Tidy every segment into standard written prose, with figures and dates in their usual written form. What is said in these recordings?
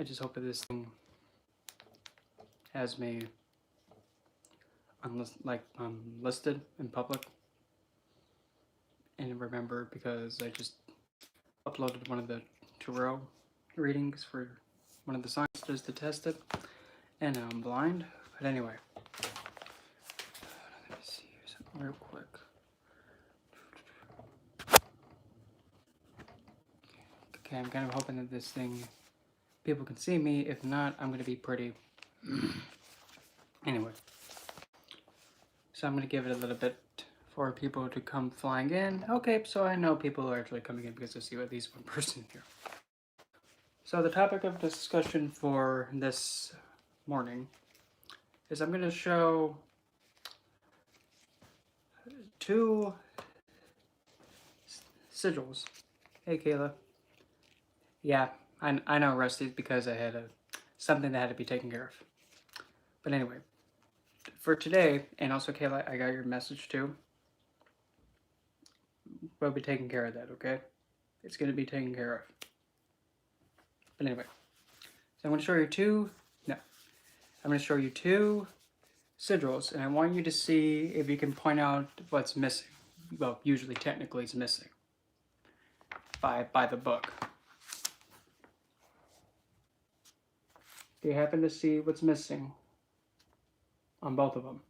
I just hope that this thing has me listed in public. And remember, because I just uploaded one of the Tarot readings for one of the scientists to test it, and now I'm blind. But anyway, let me see something real quick. Okay, I'm kind of hoping that this thing, people can see me. If not, I'm gonna be pretty. Anyway, so I'm gonna give it a little bit for people to come flying in. Okay, so I know people are actually coming in because I see at least one person here. So the topic of discussion for this morning is I'm going to show two sigils. Hey, Kayla. Yeah, I know Rusty because I had something that had to be taken care of. But anyway, for today, and also Kayla, I got your message too. We'll be taking care of that, okay? It's going to be taken care of. But anyway, so I'm going to show you two sigils, and I want you to see if you can point out what's missing. Well, usually, technically, it's missing by the book. Do you happen to see what's missing on both of them?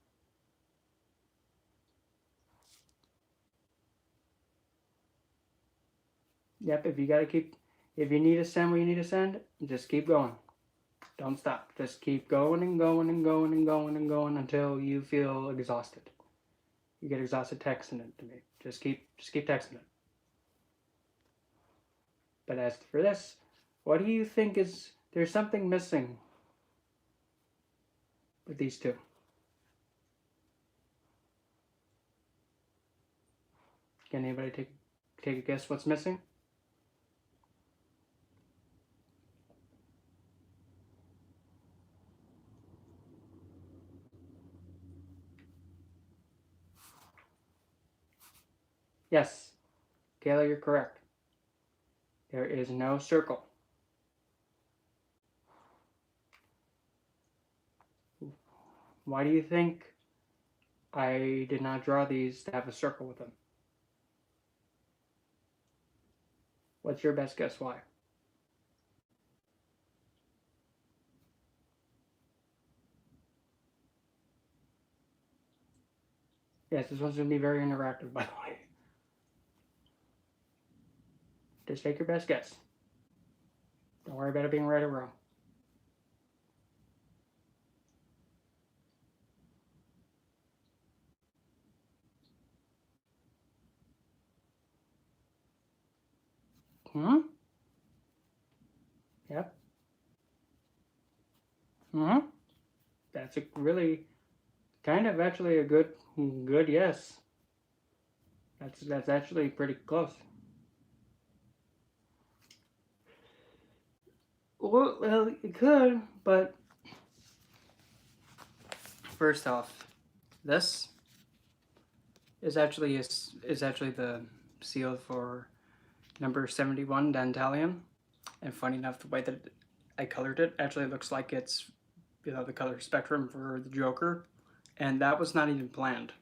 Yep, if you need to send what you need to send, just keep going. Don't stop. Just keep going and going and going and going and going until you feel exhausted. You get exhausted texting it to me. Just keep texting it. But as for this, what do you think there's something missing with these two? Can anybody take a guess what's missing? Yes, Kayla, you're correct. There is no circle. Why do you think I did not draw these to have a circle with them? What's your best guess why? Yes, this one's going to be very interactive, by the way. Just take your best guess. Don't worry about it being right or wrong. Yep. That's a really kind of actually a good yes. That's actually pretty close. Well, it could, but first off, this is actually the seal for number 71 Dantalion, and funny enough, the way that I colored it actually looks like it's the color spectrum for the Joker, and that was not even planned.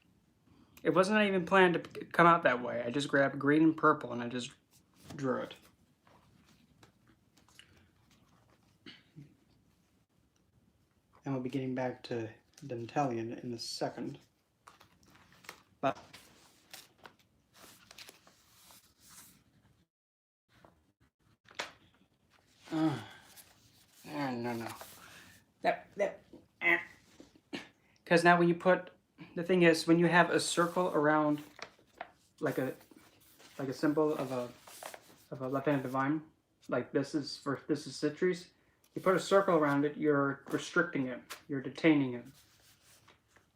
It wasn't even planned to come out that way. I just grabbed green and purple and I just drew it. And we'll be getting back to Dantalion in a second. But no. Because now when you put, the thing is, when you have a circle around like a symbol of a left-handed divine, like this is Citrus, you put a circle around it, you're restricting it, you're detaining it.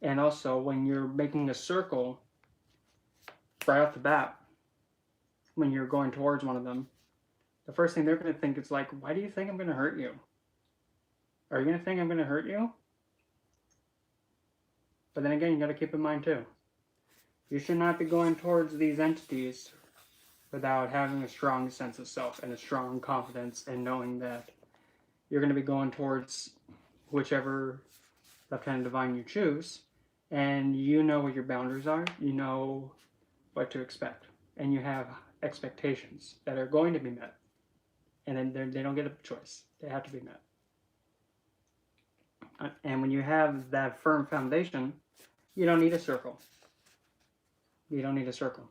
And also when you're making a circle right off the bat, when you're going towards one of them, the first thing they're going to think is like, why do you think I'm going to hurt you? Are you going to think I'm going to hurt you? But then again, you got to keep in mind too, you should not be going towards these entities without having a strong sense of self and a strong confidence and knowing that you're going to be going towards whichever left-handed divine you choose, and you know what your boundaries are, you know what to expect, and you have expectations that are going to be met, and then they don't get a choice, they have to be met. And when you have that firm foundation, you don't need a circle. You don't need a circle.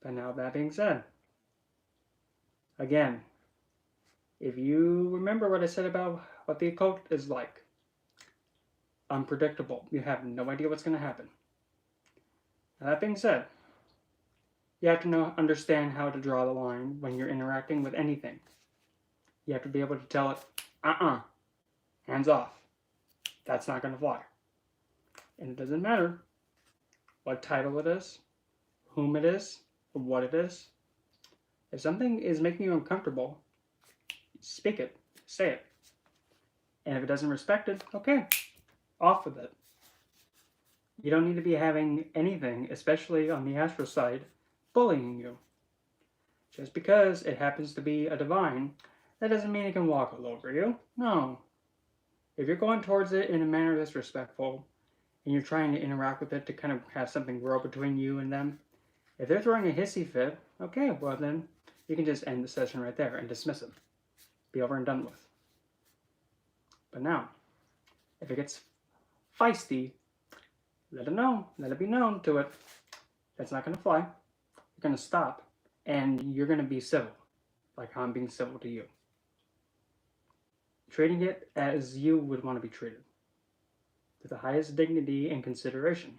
But now, that being said, again, if you remember what I said about what the occult is like, unpredictable. You have no idea what's going to happen. Now, that being said, you have to understand how to draw the line when you're interacting with anything. You have to be able to tell it, hands off. That's not going to fly. And it doesn't matter what title it is, whom it is, or what it is. If something is making you uncomfortable, speak it, say it. And if it doesn't respect it, okay, off with it. You don't need to be having anything, especially on the astral side, bullying you. Just because it happens to be a divine, that doesn't mean it can walk all over you. No. If you're going towards it in a manner that's respectful, and you're trying to interact with it to kind of have something grow between you and them, if they're throwing a hissy fit, okay, well then, you can just end the session right there and dismiss it. Be over and done with. But now, if it gets feisty, let it know. Let it be known to it. That's not going to fly. You're going to stop. And you're going to be civil. Like I'm being civil to you. Treating it as you would want to be treated. With the highest dignity and consideration.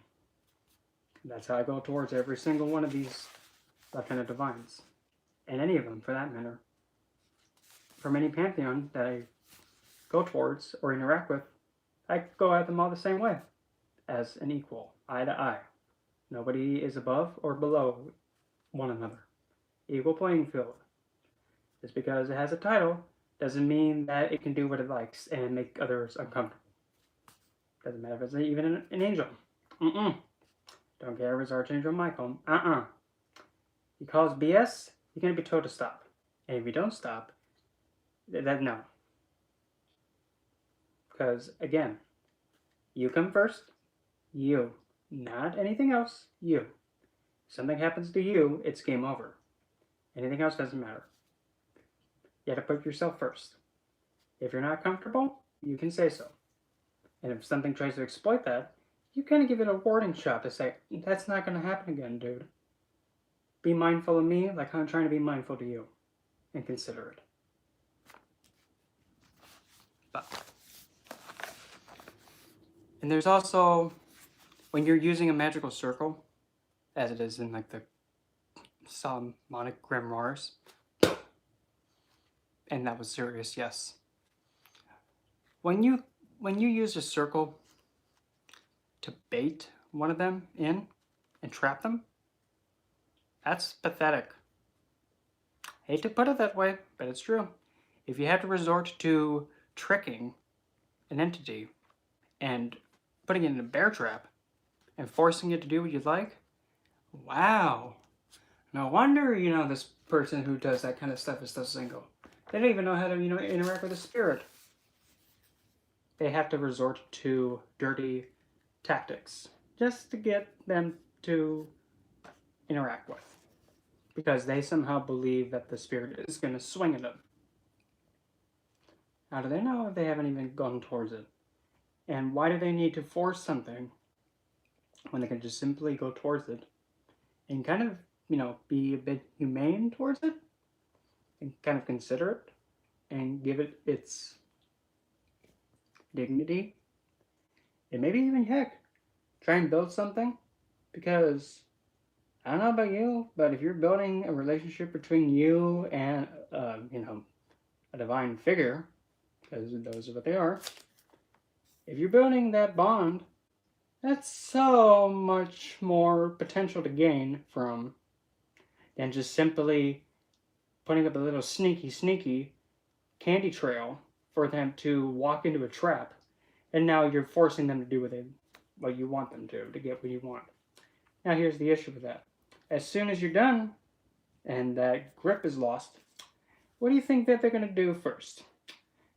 That's how I go towards every single one of these left-handed divines. And any of them, for that matter. From any pantheon that I go towards or interact with, I go at them all the same way. As an equal, eye to eye. Nobody is above or below one another. Equal playing field. Just because it has a title doesn't mean that it can do what it likes and make others uncomfortable. Doesn't matter if it's even an angel. Don't care if it's Archangel Michael. He calls BS, you're going to be told to stop. And if you don't stop, then no. Because, again, you come first. You. Not anything else. You. If something happens to you, it's game over. Anything else doesn't matter. You have to put yourself first. If you're not comfortable, you can say so. And if something tries to exploit that, you kind of give it a warning shot to say, that's not going to happen again, dude. Be mindful of me like I'm trying to be mindful to you. And consider it. And there's also, when you're using a magical circle, as it is in like the Solomonic grimoires, and that was serious, yes. When you use a circle to bait one of them in and trap them, that's pathetic. Hate to put it that way, but it's true. If you have to resort to tricking an entity and putting it in a bear trap and forcing it to do what you'd like, wow. No wonder, this person who does that kind of stuff is so single. They don't even know how to, interact with a spirit. They have to resort to dirty tactics just to get them to interact with. Because they somehow believe that the spirit is going to swing at them. How do they know if they haven't even gone towards it? And why do they need to force something when they can just simply go towards it and kind of, be a bit humane towards it and kind of consider it and give it its dignity? And maybe even, heck, try and build something, because I don't know about you, but if you're building a relationship between you and, a divine figure, because those are what they are, if you're building that bond, that's so much more potential to gain from than just simply putting up a little sneaky candy trail for them to walk into a trap, and now you're forcing them to do what you want them to get what you want. Now here's the issue with that. As soon as you're done, and that grip is lost, what do you think that they're going to do first?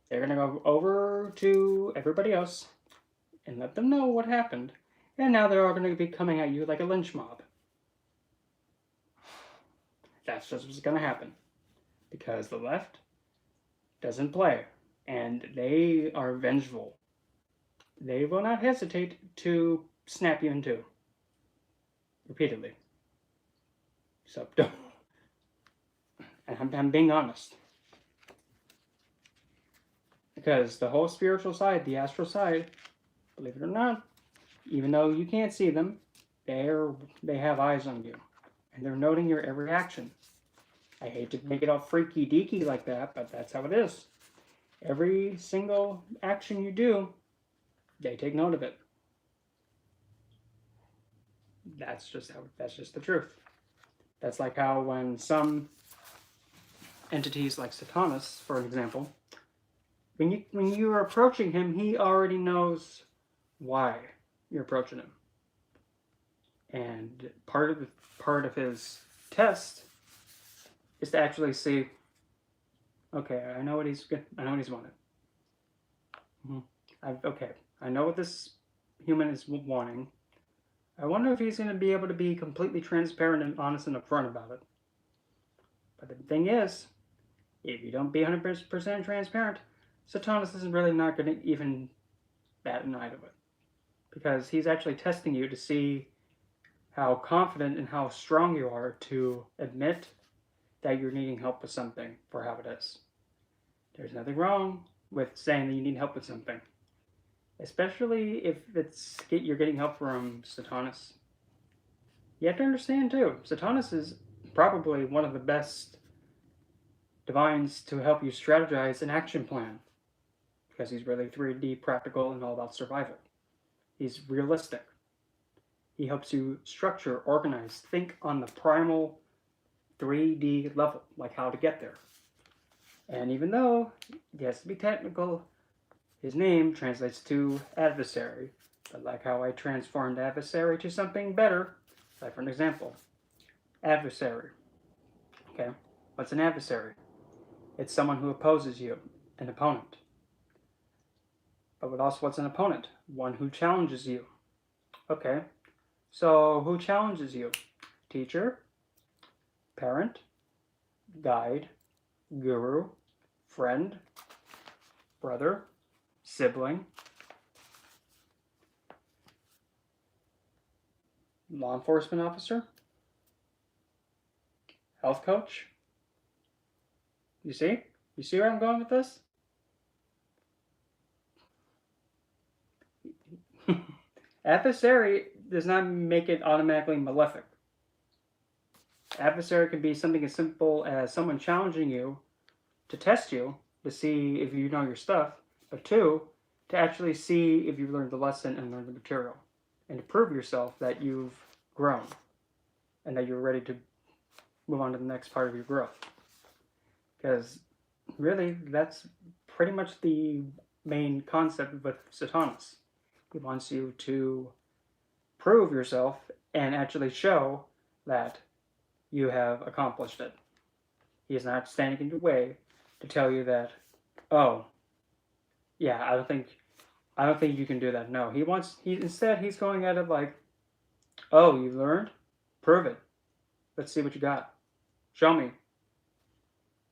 They're gonna go over to everybody else and let them know what happened. And now they're all gonna be coming at you like a lynch mob. That's just what's gonna happen. Because the left doesn't play. And they are vengeful. They will not hesitate to snap you in two. Repeatedly. So don't. And I'm being honest. Because the whole spiritual side, the astral side, believe it or not, even though you can't see them, they have eyes on you. And they're noting your every action. I hate to make it all freaky deaky like that, but that's how it is. Every single action you do, they take note of it. That's just the truth. That's like how when some entities like Satanus, for example, when you are approaching him, he already knows why you're approaching him. And part of his test is to actually see, okay, I know what he's wanted. Okay, I know what this human is wanting. I wonder if he's going to be able to be completely transparent and honest and upfront about it. But the thing is, if you don't be 100% transparent, Satanus is really not going to even bat an eye to it. Because he's actually testing you to see how confident and how strong you are to admit that you're needing help with something for how it is. There's nothing wrong with saying that you need help with something. Especially if you're getting help from Satanus. You have to understand too, Satanus is probably one of the best divines to help you strategize an action plan. Because he's really 3D practical and all about survival. He's realistic. He helps you structure, organize, think on the primal 3D level, like how to get there. And even though he has to be technical, his name translates to adversary, but like how I transformed adversary to something better, like for an example, adversary. Okay, what's an adversary? It's someone who opposes you, an opponent. But what's an opponent? One who challenges you. Okay, so who challenges you? Teacher, parent, guide, guru, friend, brother, sibling, law enforcement officer, health coach. You see? You see where I'm going with this? Adversary does not make it automatically malefic. Adversary can be something as simple as someone challenging you to test you to see if you know your stuff, but two, to actually see if you've learned the lesson and learned the material, and to prove yourself that you've grown and that you're ready to move on to the next part of your growth. Because really, that's pretty much the main concept with Satanus. He wants you to prove yourself and actually show that you have accomplished it. He is not standing in your way to tell you that, oh, yeah, I don't think you can do that. No, instead he's going at it like, oh, you learned? Prove it. Let's see what you got. Show me.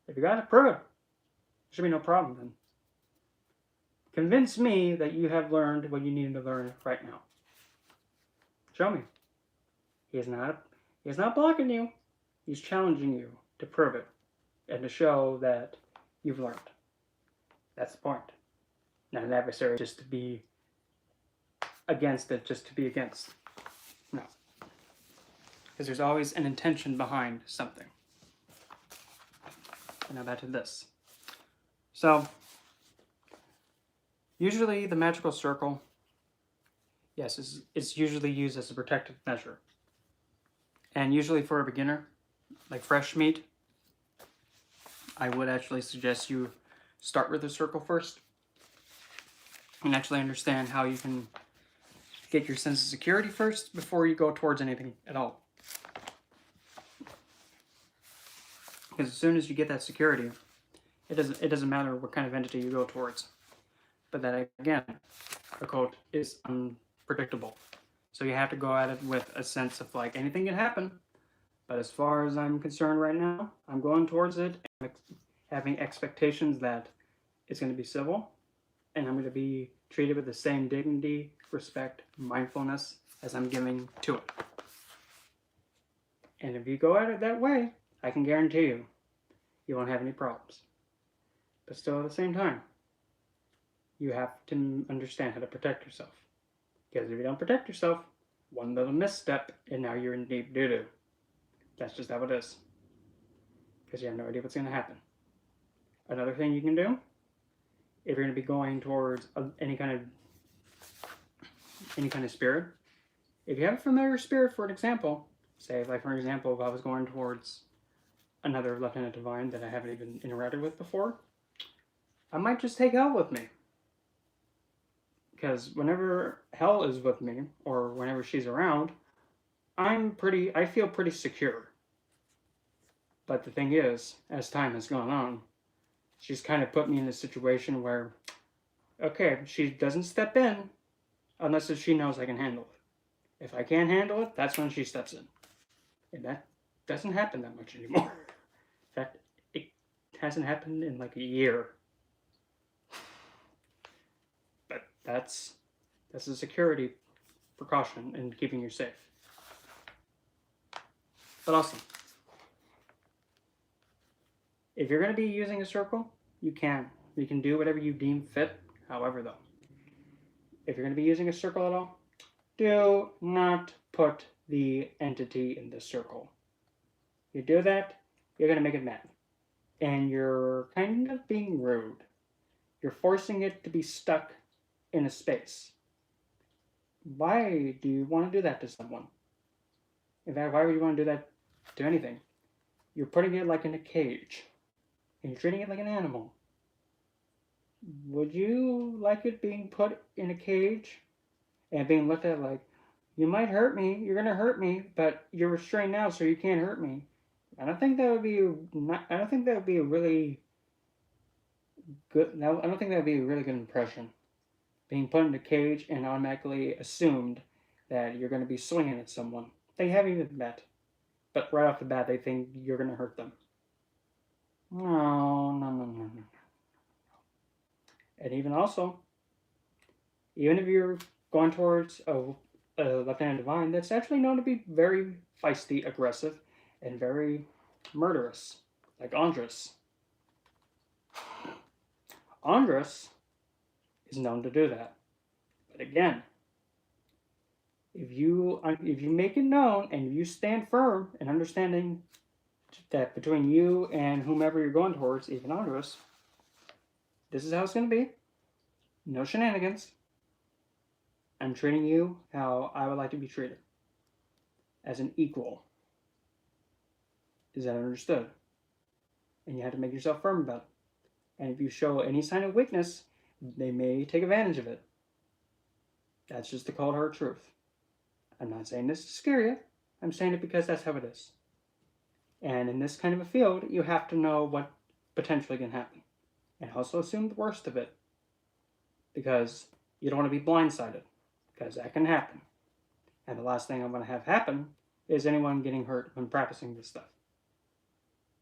If you got it, prove it. There should be no problem then. Convince me that you have learned what you needed to learn right now. Show me. He is not blocking you. He's challenging you to prove it and to show that you've learned. That's the point. Not an adversary just to be against it, just to be against. No. Because there's always an intention behind something. And now back to this. So, usually the magical circle, yes, it's usually used as a protective measure. And usually for a beginner, like fresh meat, I would actually suggest you start with the circle first and actually understand how you can get your sense of security first before you go towards anything at all. Because as soon as you get that security, it doesn't matter what kind of entity you go towards. But that again, occult is unpredictable. So you have to go at it with a sense of like anything can happen. But as far as I'm concerned right now, I'm going towards it and having expectations that it's going to be civil and I'm going to be treated with the same dignity, respect, mindfulness as I'm giving to it. And if you go at it that way, I can guarantee you won't have any problems. But still at the same time, you have to understand how to protect yourself. Because if you don't protect yourself, one little misstep and now you're in deep doo-doo. That's just how it is. Because you have no idea what's going to happen. Another thing you can do, if you're going to be going towards any kind of spirit, if you have a familiar spirit, for an example, say like for example, if I was going towards another Lieutenant Divine that I haven't even interacted with before, I might just take Hell with me. Because whenever Hell is with me, or whenever she's around, I feel pretty secure. But the thing is, as time has gone on, she's kind of put me in a situation where, okay, she doesn't step in unless if she knows I can handle it. If I can't handle it, that's when she steps in. And that doesn't happen that much anymore. In fact, it hasn't happened in like a year. But that's a security precaution in keeping you safe. But also, if you're going to be using a circle, you can. You can do whatever you deem fit. However, though, if you're going to be using a circle at all, do not put the entity in the circle. You do that, you're going to make it mad. And you're kind of being rude. You're forcing it to be stuck in a space. Why do you want to do that to someone? In fact, why would you want to do that to anything? You're putting it like in a cage. And you're treating it like an animal. Would you like it being put in a cage and being looked at like, you might hurt me, you're going to hurt me, but you're restrained now so you can't hurt me? I don't think that would be a really good impression. Being put in a cage and automatically assumed that you're going to be swinging at someone they haven't even met, but right off the bat they think you're going to hurt them. No. And even if you're going towards a Lieutenant Divine that's actually known to be very feisty, aggressive, and very murderous, like Andres. Andres is known to do that. But again, if you make it known and you stand firm in understanding that between you and whomever you're going towards, even Andres, this is how it's going to be. No shenanigans. I'm treating you how I would like to be treated. As an equal. Is that understood? And you have to make yourself firm about it. And if you show any sign of weakness, they may take advantage of it. That's just the cold hard truth. I'm not saying this to scare you. I'm saying it because that's how it is. And in this kind of a field, you have to know what potentially can happen. And also assume the worst of it. Because you don't want to be blindsided. Because that can happen. And the last thing I want to have happen is anyone getting hurt when practicing this stuff.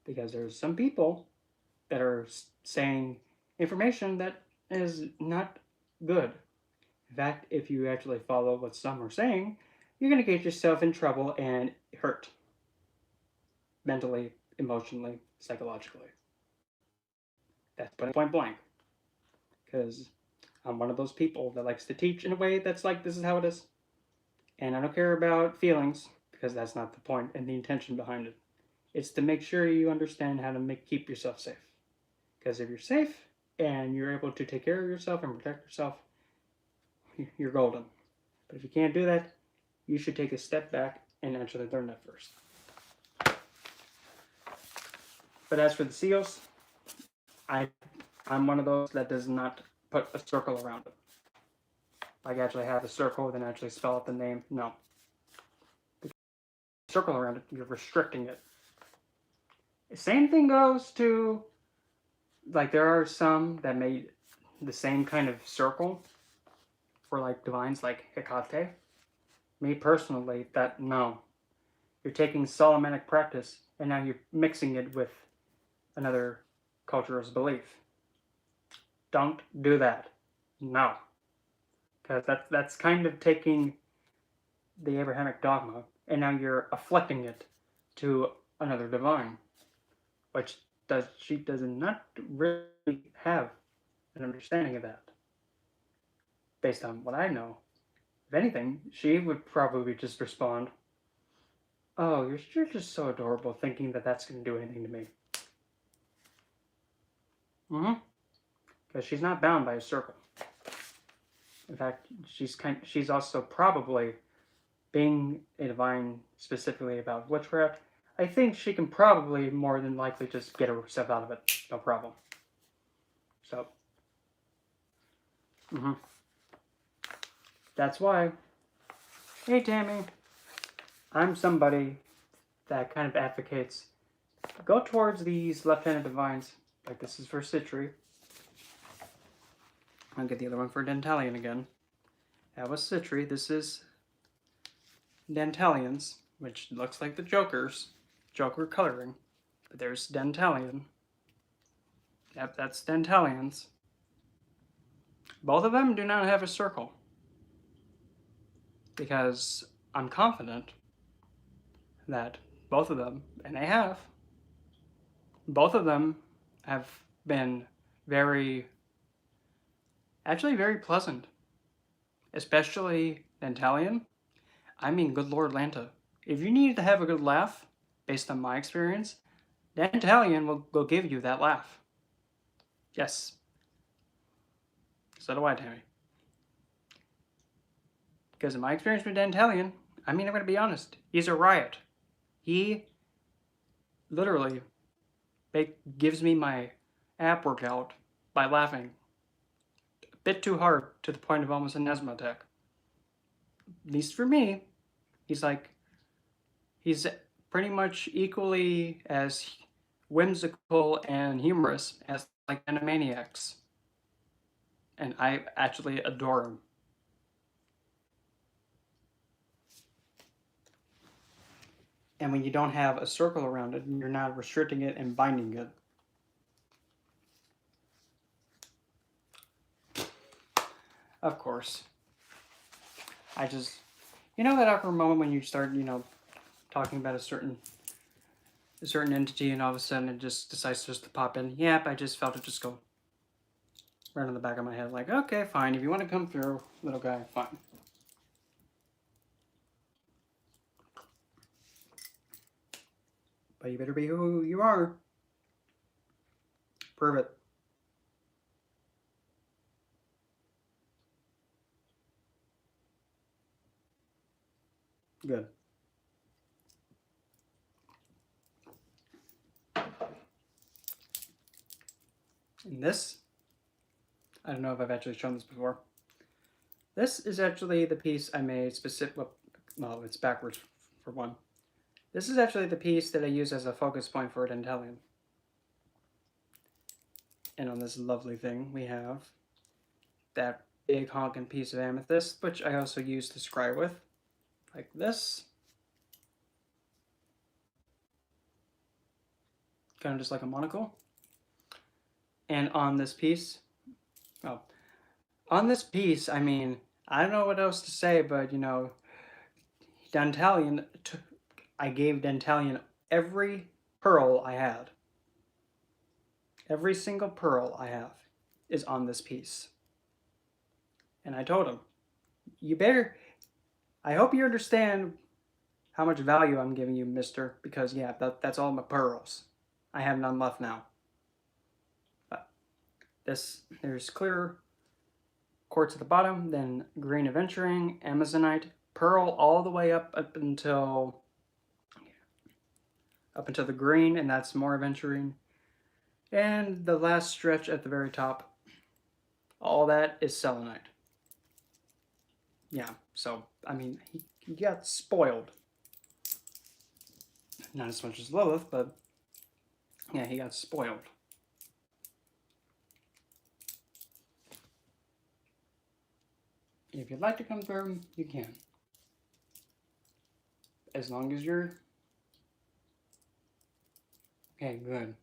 Because there's some people that are saying information that is not good. In fact, if you actually follow what some are saying, you're going to get yourself in trouble and hurt. Mentally, emotionally, psychologically. That's point blank. Because I'm one of those people that likes to teach in a way that's like, this is how it is. And I don't care about feelings, because that's not the point and the intention behind it. It's to make sure you understand how to keep yourself safe. Because if you're safe and you're able to take care of yourself and protect yourself, you're golden. But if you can't do that, you should take a step back and actually learn that first. But as for the seals, I'm one of those that does not put a circle around it. Like actually have a circle, then actually spell out the name. No. The circle around it, you're restricting it. The same thing goes to like there are some that made the same kind of circle for like divines like Hecate. Me personally, that no. You're taking Solomonic practice and now you're mixing it with another culture's belief. Don't do that. No. Because that's kind of taking the Abrahamic dogma and now you're afflicting it to another divine, which she does not really have an understanding of that. Based on what I know, if anything, she would probably just respond, "Oh, you're just so adorable, thinking that that's going to do anything to me." Because she's not bound by a circle. In fact, she's also probably being a divine specifically about witchcraft. I think she can probably more than likely just get herself out of it, no problem. So, that's why. Hey, Tammy. I'm somebody that kind of advocates go towards these left-handed divines. Like this is for Citri. I'll get the other one for Dantalion again. That was Citri. This is Dantalions, which looks like the Joker's. Joker coloring. But there's Dantalion. Yep, that's Dantalions. Both of them do not have a circle. Because I'm confident that both of them, and they have, both of them have been actually very pleasant. Especially Dantalion. I mean, good Lord Lanta. If you need to have a good laugh, based on my experience, Dantalion will give you that laugh. Yes. So do I, Tammy. Because in my experience with Dantalion, I mean, I'm going to be honest, he's a riot. He literally gives me my ab workout by laughing a bit too hard to the point of almost an asthma attack. At least for me, he's pretty much equally as whimsical and humorous as like Animaniacs. And I actually adore him. And when you don't have a circle around it, you're not restricting it and binding it. Of course. I just, that awkward moment when you start, talking about a certain entity and all of a sudden it just decides just to pop in. Yep, I just felt it just go right on the back of my head. Like, okay, fine. If you want to come through, little guy, fine. But you better be who you are. Prove it. Good. And this, I don't know if I've actually shown this before. This is actually the piece I made well, it's backwards for one. This is actually the piece that I use as a focus point for Dantalion. And on this lovely thing, we have that big honking piece of amethyst, which I also use to scry with, like this. Kind of just like a monocle. And on this piece, I mean, I don't know what else to say, but, Dantalion, I gave Dantalion every pearl I had. Every single pearl I have is on this piece. And I told him, I hope you understand how much value I'm giving you, mister, because, yeah, that's all my pearls. I have none left now. But there's clear quartz at the bottom, then green aventurine, amazonite, pearl all the way up until the green, and that's more aventurine. And the last stretch at the very top, all that is selenite. Yeah, so, I mean, he got spoiled. Not as much as Lilith, but yeah, he got spoiled. If you'd like to come through, you can. As long as you're... Okay, good.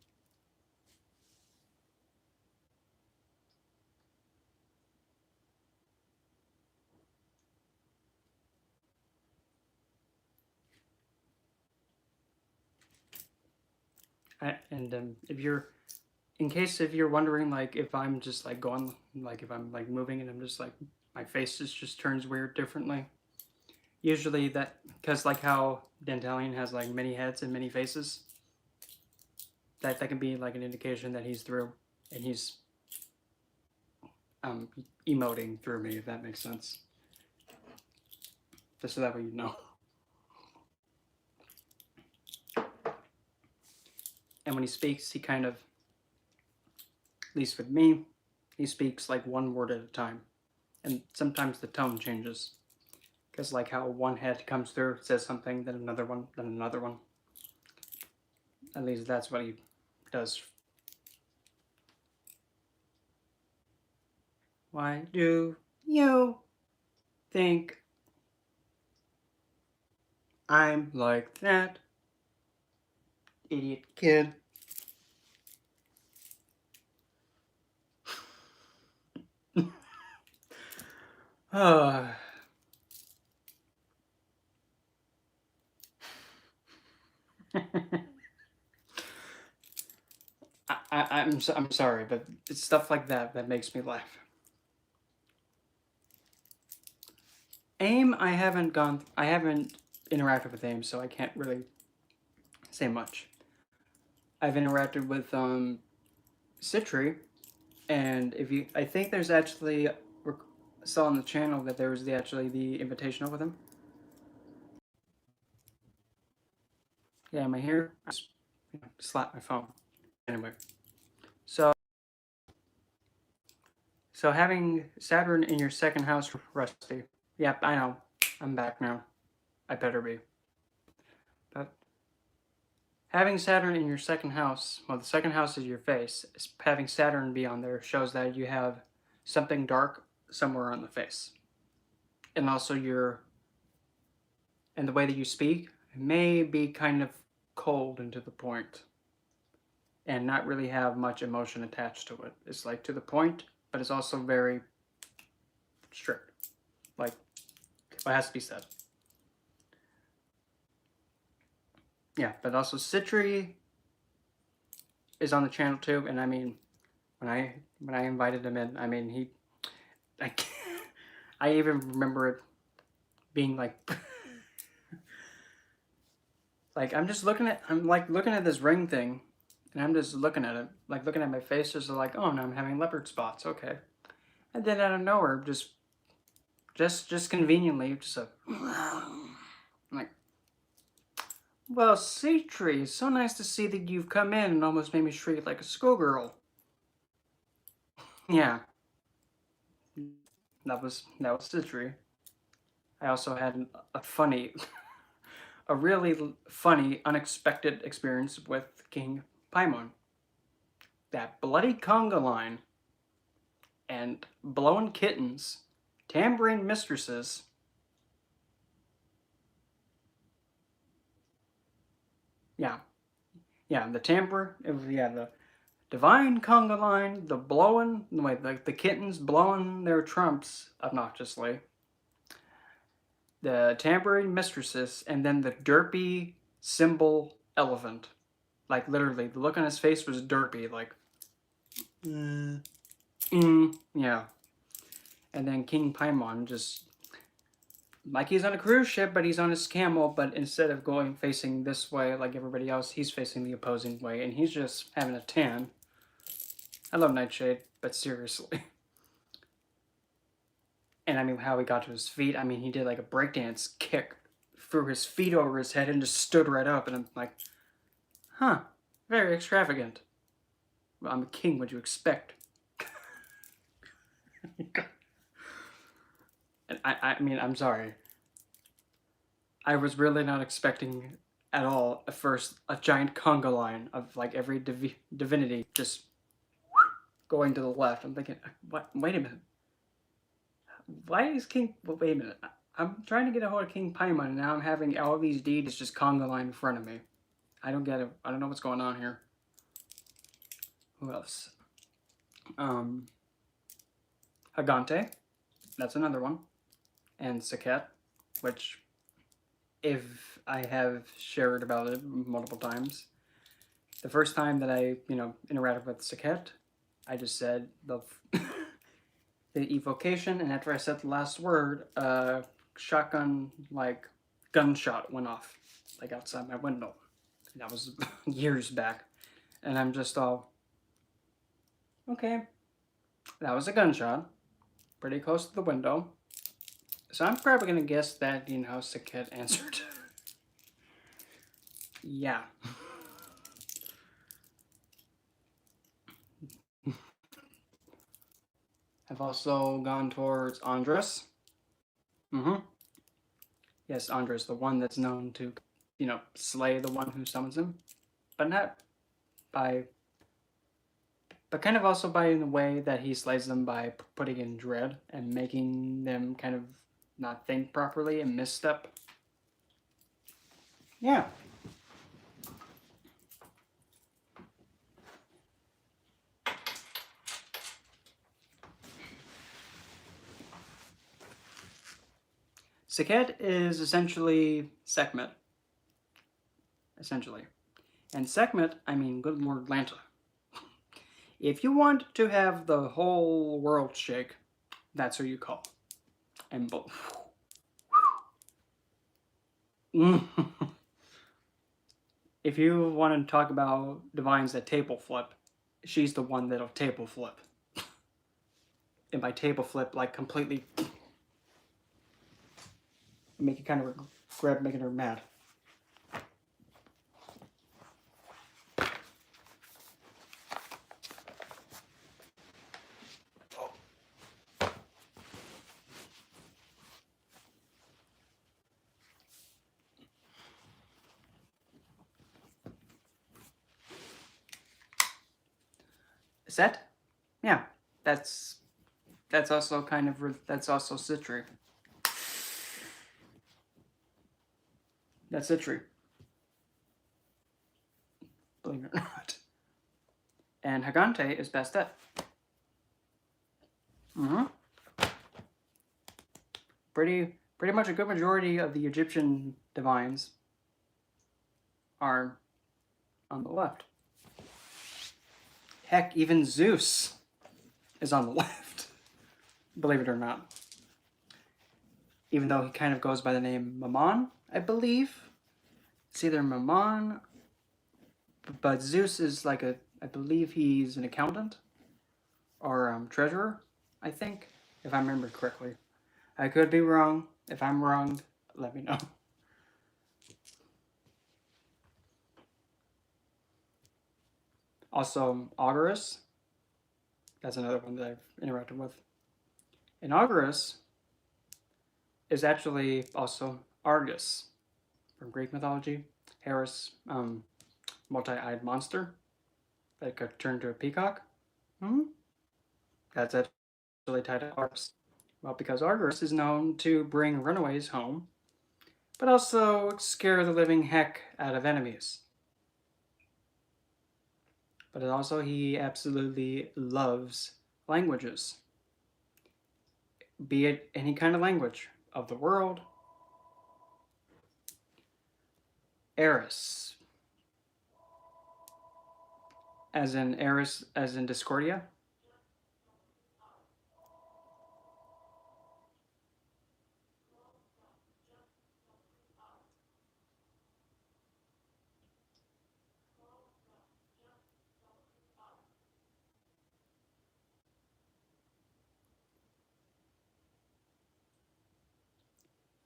If you're... In case if you're wondering, like, if I'm just, like, going... Like, if I'm, like, moving and I'm just, like... My face just turns weird differently. Usually that... Because, like, how Dantalion has, like, many heads and many faces. That can be, like, an indication that he's through. And he's... emoting through me, if that makes sense. Just so that way you know. And when he speaks, he kind of, at least with me, he speaks like one word at a time. And sometimes the tone changes. Because like how one head comes through, says something, then another one, then another one. At least that's what he does. Why do you think I'm like that? Idiot kid. I'm sorry, but it's stuff like that that makes me laugh. AIM, I haven't interacted with AIM, so I can't really say much. I've interacted with Citri, and I think there's actually saw on the channel that there was the invitational with him. Yeah, am I here? I just slapped my phone. Anyway, so having Saturn in your second house, Rusty. Yep, I know. I'm back now. I better be. But having Saturn in your second house, well, the second house is your face. Having Saturn be on there shows that you have something dark somewhere on the face. And also and the way that you speak may be kind of cold and to the point. And not really have much emotion attached to it. It's like to the point, but it's also very strict. Like, what has to be said. Yeah, but also Citri is on the channel too, and I mean, when I invited him in, I mean I even remember it being like, like I'm looking at this ring thing, and I'm just looking at it, like looking at my face, just like, oh no, I'm having leopard spots, okay, and then out of nowhere, just conveniently, like, well, Citri, it's so nice to see that you've come in and almost made me shriek like a schoolgirl. Yeah. That was Citri. I also had a really funny, unexpected experience with King Paimon. That bloody conga line and blowing kittens, tambourine mistresses. Yeah, the the divine conga line, the kittens blowing their trumps obnoxiously. The tambourine mistresses, and then the derpy cymbal elephant. Like, literally, the look on his face was derpy, like, yeah. And then King Paimon just, like he's on a cruise ship, but he's on his camel, but instead of going facing this way like everybody else, he's facing the opposing way, and he's just having a tan. I love Nightshade, but seriously. And I mean, how he got to his feet, I mean, he did like a breakdance kick, threw his feet over his head, and just stood right up, and I'm like, huh, very extravagant. Well, I'm a king, what'd you expect? And I mean, I'm sorry. I was really not expecting at all at first a giant conga line of like every divinity just going to the left. I'm thinking, what? Wait a minute. Why is King? Well, wait a minute. I'm trying to get a hold of King Paimon, and now I'm having all these deeds just conga line in front of me. I don't get it. I don't know what's going on here. Who else? Hagante. That's another one. And Saket, which, if I have shared about it multiple times, the first time that I, interacted with Saket, I just said the evocation, and after I said the last word, shotgun, gunshot went off, outside my window. That was years back. And I'm just all, okay, that was a gunshot, pretty close to the window. So I'm probably gonna guess that, Saket answered. Yeah. I've also gone towards Andres. Yes, Andres, the one that's known to, slay the one who summons him. But not by... But kind of also by in the way that he slays them by putting in dread and making them kind of not think properly and misstep. Yeah. Saket is essentially Sekhmet. Essentially. And Sekhmet, I mean, good Lord Lanta. If you want to have the whole world shake, that's who you call. And if you want to talk about divines that table flip, she's the one that'll table flip. And by table flip, completely make you kind of regret making her mad. Set? Yeah, that's also that's also Citri. That's Citri. Believe it or not. And Hagante is Bastet. Pretty much a good majority of the Egyptian divines are on the left. Heck, even Zeus is on the left. Believe it or not. Even though he kind of goes by the name Mammon, I believe. It's either Mammon, but Zeus is I believe he's an accountant or treasurer, I think, if I remember correctly. I could be wrong. If I'm wrong, let me know. Also, Auguras. That's another one that I've interacted with. And Auguras is actually also Argus from Greek mythology. Harris, multi-eyed monster that could turn to a peacock. That's actually tied to Argus. Well, because Argus is known to bring runaways home, but also scare the living heck out of enemies. But also he absolutely loves languages. Be it any kind of language of the world. Eris. As in Eris, as in Discordia.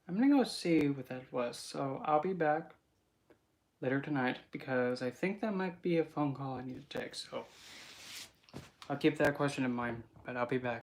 I'm gonna go see what that was, so I'll be back later tonight because I think that might be a phone call I need to take, so I'll keep that question in mind, but I'll be back.